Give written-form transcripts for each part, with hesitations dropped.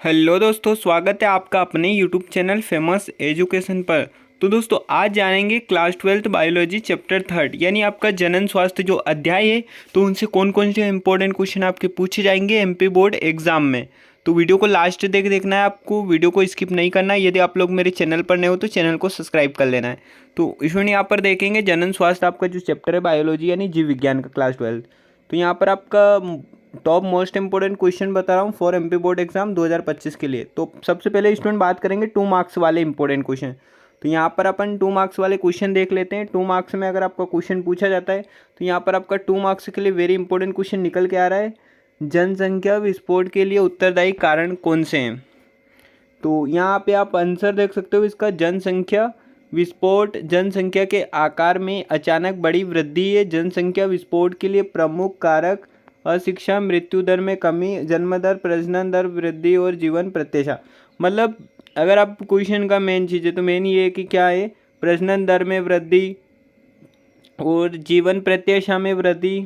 Hello दोस्तों, स्वागत है आपका अपने यूट्यूब चैनल फेमस एजुकेशन पर। तो दोस्तों आज जानेंगे क्लास 12th बायोलॉजी चैप्टर 3 यानी आपका जनन स्वास्थ्य जो अध्याय है, तो उनसे कौन कौन से इंपॉर्टेंट क्वेश्चन आपके पूछे जाएंगे एमपी बोर्ड एग्जाम में। तो वीडियो को लास्ट तक देखना है आपको, वीडियो को स्किप नहीं करना है। यदि आप लोग मेरे चैनल पर नए हो तो चैनल को सब्सक्राइब कर लेना है। तो इसमें यहाँ पर देखेंगे जनन स्वास्थ्य आपका जो चैप्टर है बायोलॉजी यानी जीव विज्ञान का क्लास 12। तो यहाँ पर आपका टॉप मोस्ट इंपोर्टेंट क्वेश्चन बता रहा हूँ फॉर एमपी बोर्ड एग्जाम 2025 के लिए। तो सबसे पहले स्टूडेंट बात करेंगे 2 मार्क्स वाले इंपॉर्टेंट क्वेश्चन। तो यहाँ पर अपन 2 मार्क्स वाले क्वेश्चन देख लेते हैं। 2 मार्क्स में अगर आपका क्वेश्चन पूछा जाता है तो यहाँ पर आपका 2 मार्क्स के लिए वेरी इंपॉर्टेंट क्वेश्चन निकल के आ रहा है, जनसंख्या विस्फोट के लिए उत्तरदायी कारण कौन से हैं। तो यहाँ पे आप आंसर देख सकते हो इसका, जनसंख्या विस्फोट। जनसंख्या के आकार में अचानक बड़ी वृद्धि है। जनसंख्या विस्फोट के लिए प्रमुख कारक अशिक्षा, मृत्यु दर में कमी, जन्म दर, प्रजनन दर वृद्धि और जीवन प्रत्याशा। मतलब अगर आप क्वेश्चन का मेन चीज़ है तो मेन ये है कि क्या है, प्रजनन दर में वृद्धि और जीवन प्रत्याशा में वृद्धि,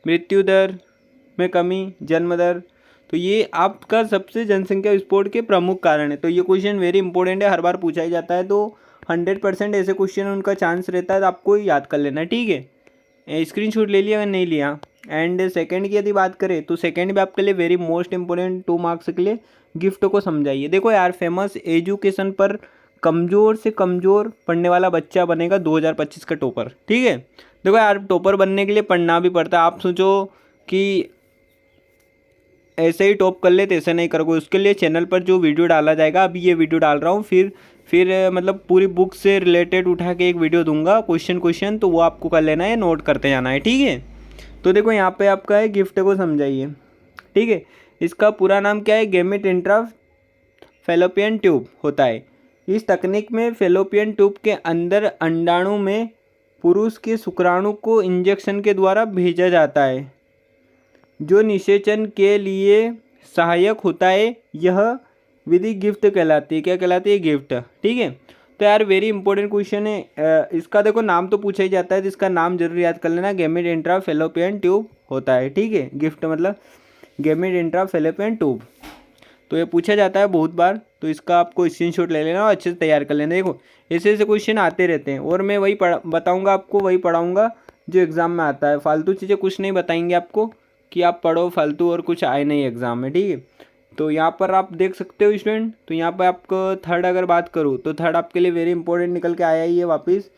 मृत्यु दर में कमी, जन्म दर। तो ये आपका सबसे जनसंख्या विस्फोट के प्रमुख कारण है। तो ये क्वेश्चन वेरी इंपॉर्टेंट है, हर बार पूछा ही जाता है। तो 100% ऐसे क्वेश्चन उनका चांस रहता है, तो आपको याद कर लेना है, ठीक है। स्क्रीनशॉट ले लिया अगर नहीं लिया। एंड सेकंड की यदि बात करें तो सेकंड भी आपके लिए वेरी मोस्ट इंपॉर्टेंट 2 मार्क्स के लिए, गिफ्ट को समझाइए। देखो यार, फेमस एजुकेशन पर कमज़ोर से कमज़ोर पढ़ने वाला बच्चा बनेगा 2025 का टॉपर, ठीक है। देखो यार, टॉपर बनने के लिए पढ़ना भी पड़ता है। आप सोचो कि ऐसे ही टॉप कर ले तो ऐसे नहीं करोगे, उसके लिए चैनल पर जो वीडियो डाला जाएगा, अभी ये वीडियो डाल रहा हूँ, फिर मतलब पूरी बुक से रिलेटेड उठा के एक वीडियो दूंगा क्वेश्चन, तो वो आपको कर लेना है, नोट करते जाना है, ठीक है। तो देखो यहाँ पे आपका है, गिफ्ट को समझाइए, ठीक है। इसका पूरा नाम क्या है, गैमेट इंट्रा फैलोपियन ट्यूब होता है। इस तकनीक में फैलोपियन ट्यूब के अंदर अंडाणु में पुरुष के शुक्राणु को इंजेक्शन के द्वारा भेजा जाता है, जो निषेचन के लिए सहायक होता है। यह विधि गिफ्ट कहलाती है। क्या कहलाती है? गिफ्ट, ठीक है। तो यार वेरी इंपॉर्टेंट क्वेश्चन है। इसका देखो नाम तो पूछा ही जाता है, तो इसका नाम जरूर याद कर लेना, गैमेट इंट्रा फैलोपियन ट्यूब होता है, ठीक है। गिफ्ट मतलब गैमेट इंट्रा फैलोपियन ट्यूब, तो ये पूछा जाता है बहुत बार। तो इसका आपको स्क्रीनशॉट ले लेना और अच्छे से तैयार कर लेना। देखो ऐसे ऐसे क्वेश्चन आते रहते हैं, और मैं वही बताऊँगा आपको, वही पढ़ाऊँगा जो एग्ज़ाम में आता है। फालतू चीज़ें कुछ नहीं बताएंगे आपको कि आप पढ़ो फालतू और कुछ आए नहीं एग्ज़ाम में, ठीक है। तो यहाँ पर आप देख सकते हो स्टूडेंट, तो यहाँ पर आपको थर्ड अगर बात करूँ तो थर्ड आपके लिए वेरी इंपॉर्टेंट निकल के आया ही है वापस।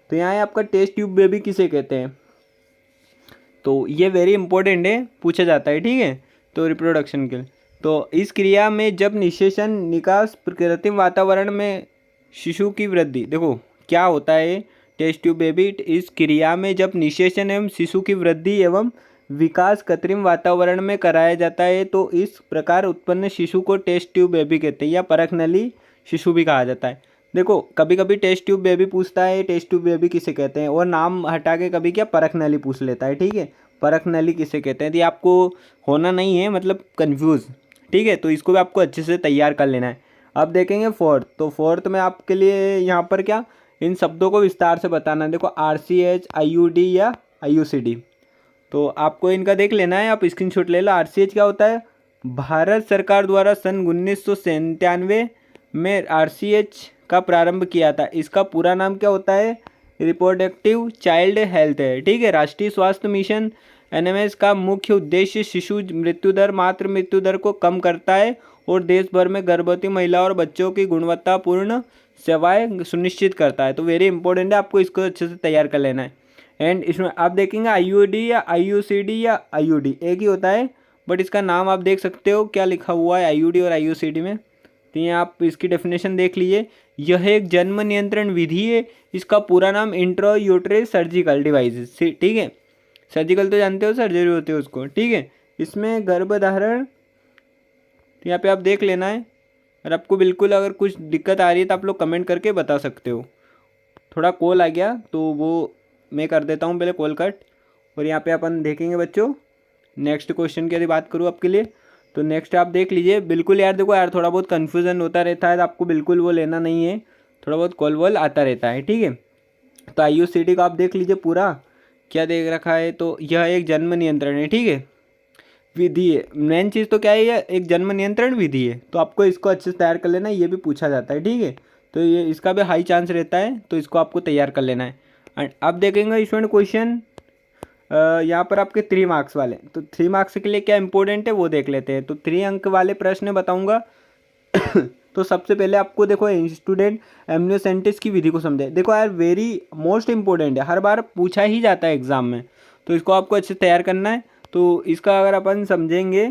तो यहाँ है आपका टेस्ट ट्यूब बेबी किसे कहते हैं, तो ये वेरी इंपॉर्टेंट है, पूछा जाता है, ठीक है। तो रिप्रोडक्शन के लिए, तो इस क्रिया में जब निषेचन निकास कृत्रिम वातावरण में शिशु की वृद्धि, देखो क्या होता है टेस्ट ट्यूब बेबी, इस क्रिया में जब निषेचन एवं शिशु की वृद्धि एवं विकास कृत्रिम वातावरण में कराया जाता है, तो इस प्रकार उत्पन्न शिशु को टेस्ट ट्यूब बेबी कहते हैं, या परख नली शिशु भी कहा जाता है। देखो कभी कभी टेस्ट ट्यूब बेबी पूछता है, टेस्ट ट्यूब बेबी किसे कहते हैं, और नाम हटा के कभी क्या परख नली पूछ लेता है, ठीक है। परख नली किसे कहते हैं, तो ये आपको होना नहीं है, मतलब कन्फ्यूज़, ठीक है। तो इसको भी आपको अच्छे से तैयार कर लेना है। अब देखेंगे फोर्थ, तो फोर्थ में आपके लिए यहाँ पर क्या, इन शब्दों को विस्तार से बताना है। देखो RCH, IUD या IUCD, तो आपको इनका देख लेना है, आप स्क्रीनशॉट ले लो। RCH क्या होता है, भारत सरकार द्वारा सन 1997 में RCH का प्रारंभ किया था। इसका पूरा नाम क्या होता है, रिप्रोडक्टिव चाइल्ड हेल्थ है, ठीक है। राष्ट्रीय स्वास्थ्य मिशन NMS का मुख्य उद्देश्य शिशु मृत्यु दर, मातृ मृत्यु दर को कम करता है और देश भर में गर्भवती महिला और बच्चों की गुणवत्तापूर्ण सेवाएं सुनिश्चित करता है। तो वेरी इंपॉर्टेंट है, आपको इसको अच्छे से तैयार कर लेना है। एंड इसमें आप देखेंगे IUD या IUCD या IUD एक ही होता है, बट इसका नाम आप देख सकते हो क्या लिखा हुआ है IUD और IUCD में। तो ये आप इसकी डेफिनेशन देख लीजिए। यह एक जन्म नियंत्रण विधि है। इसका पूरा नाम इंट्रा यूट्रस सर्जिकल डिवाइस, ठीक है। सर्जिकल तो जानते हो, सर्जरी होती है उसको, ठीक है। इसमें गर्भधारण, तो यहाँ पे आप देख लेना है। और आपको बिल्कुल अगर कुछ दिक्कत आ रही है तो आप लोग कमेंट करके बता सकते हो। थोड़ा कॉल आ गया तो वो मैं कर देता हूँ पहले कॉल कट। और यहाँ पे अपन देखेंगे बच्चों नेक्स्ट क्वेश्चन की यदि बात करूँ आपके लिए, तो नेक्स्ट आप देख लीजिए। बिल्कुल यार देखो यार, थोड़ा बहुत कन्फ्यूज़न होता रहता है, तो आपको बिल्कुल वो लेना नहीं है, थोड़ा बहुत कॉल वॉल आता रहता है, ठीक है। तो IUCD का आप देख लीजिए पूरा क्या देख रखा है, तो यह एक जन्म नियंत्रण है, ठीक है। विधि है। मेन चीज़ तो क्या है, ये एक जन्म नियंत्रण विधि है, तो आपको इसको अच्छे से तैयार कर लेना है। ये भी पूछा जाता है, ठीक है, तो ये इसका भी हाई चांस रहता है, तो इसको आपको तैयार कर लेना है। एंड अब देखेंगे स्टूडेंट क्वेश्चन यहाँ पर आपके 3 मार्क्स वाले, तो 3 मार्क्स के लिए क्या इंपॉर्टेंट है वो देख लेते हैं। तो 3 अंक वाले प्रश्न बताऊँगा। तो सबसे पहले आपको देखो स्टूडेंट एमनियोसेंटेसिस की विधि को समझे। देखो यार वेरी मोस्ट इंपॉर्टेंट है, हर बार पूछा ही जाता है एग्जाम में, तो इसको आपको अच्छे से तैयार करना है। तो इसका अगर अपन समझेंगे,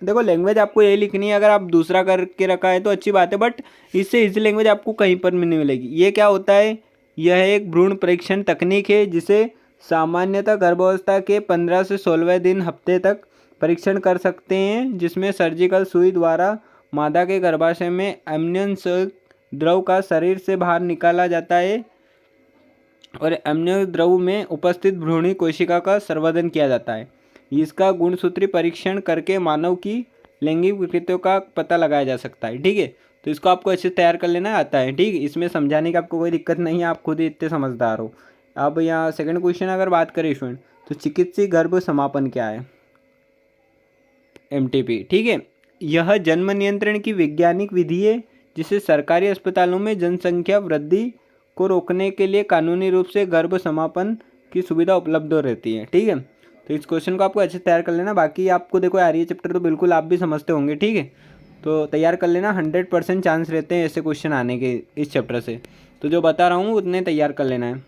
देखो लैंग्वेज आपको यही लिखनी है, अगर आप दूसरा करके रखा है तो अच्छी बात है, बट इससे इजी लैंग्वेज आपको कहीं पर भी नहीं मिलेगी। ये क्या होता है, यह एक भ्रूण परीक्षण तकनीक है जिसे सामान्यतः गर्भावस्था के 15 से 16वें दिन हफ्ते तक परीक्षण कर सकते हैं, जिसमें सर्जिकल सुई द्वारा मादा के गर्भाशय में एमनियन द्रव का शरीर से बाहर निकाला जाता है और एमनियन द्रव में उपस्थित भ्रूणी कोशिका का संवर्धन किया जाता है। इसका गुणसूत्री परीक्षण करके मानव की लैंगिक विकृतियों का पता लगाया जा सकता है, ठीक है। तो इसको आपको अच्छे से तैयार कर लेना आता है, ठीक है, इसमें समझाने की आपको कोई दिक्कत नहीं है, आप खुद ही इतने समझदार हो। अब यहाँ सेकंड क्वेश्चन अगर बात करें स्टूडेंट, तो चिकित्सीय गर्भ समापन क्या है, एमटीपी, ठीक है। यह जन्म नियंत्रण की वैज्ञानिक विधि है जिसे सरकारी अस्पतालों में जनसंख्या वृद्धि को रोकने के लिए कानूनी रूप से गर्भ समापन की सुविधा उपलब्ध रहती है, ठीक है। तो इस क्वेश्चन को आपको अच्छे से तैयार कर लेना। बाकी आपको देखो यार ये चैप्टर तो बिल्कुल आप भी समझते होंगे, ठीक है, तो तैयार कर लेना। 100% चांस रहते हैं ऐसे क्वेश्चन आने के इस चैप्टर से, तो जो बता रहा हूँ उतने तैयार कर लेना है,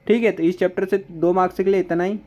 ठीक है। तो इस चैप्टर से 2 मार्क्स के लिए इतना ही।